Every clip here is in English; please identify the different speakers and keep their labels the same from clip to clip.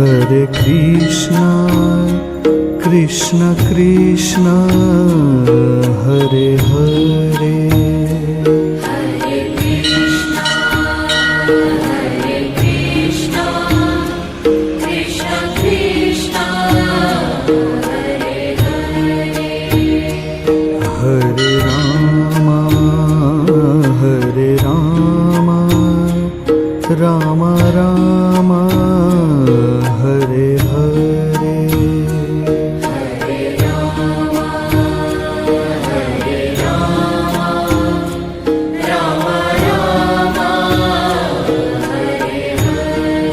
Speaker 1: Hare Krishna, Krishna Krishna, Hare Hare,
Speaker 2: Hare Krishna, Krishna Krishna, Hare Hare,
Speaker 1: Hare Rama, Rama Rama, Hare Hare,
Speaker 2: Hare Rama, Rama Rama, Hare Hare,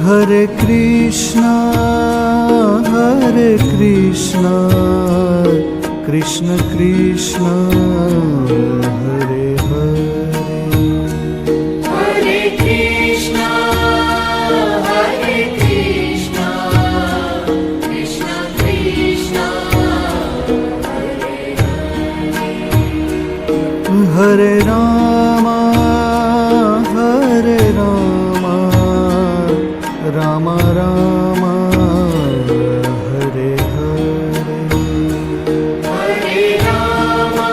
Speaker 1: Hare Krishna, Krishna Krishna, Hare Hare,
Speaker 2: Hare Krishna, Krishna Krishna, Hare Hare,
Speaker 1: Hare Rama, Rama Rama, Hare Hare,
Speaker 2: Hare Rama, Rama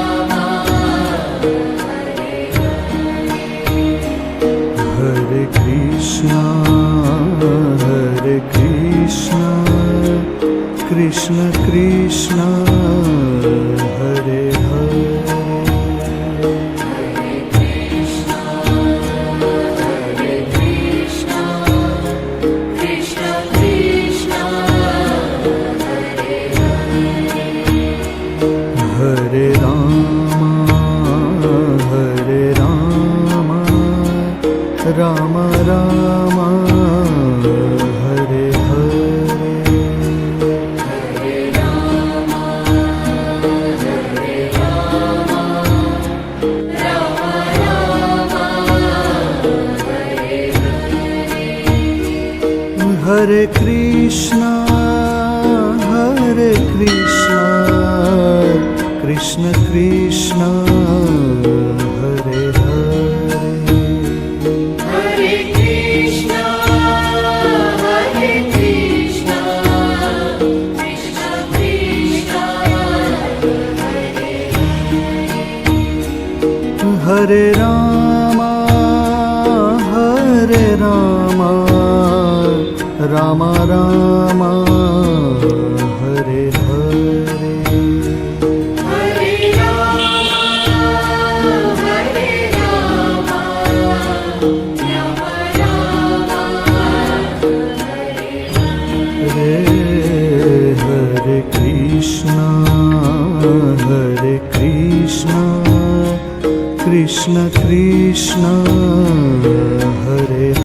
Speaker 2: Rama, Hare
Speaker 1: Hare Krishna, Krishna Krishna, Hare Hare,
Speaker 2: Krishna, Krishna Krishna, Hare
Speaker 1: Hare Rama, Rama Rama, Hare Hare,
Speaker 2: Hare Rama, Rama Rama, Hare Hare,
Speaker 1: Hare Krishna, Krishna Krishna, Hare Hare,
Speaker 2: Hare Krishna, Krishna Krishna, Hare
Speaker 1: Hare Rama, Rama Rama, Hare Hare,
Speaker 2: Hare Rama, Rama Rama, Hare
Speaker 1: Hare Krishna, Krishna Krishna,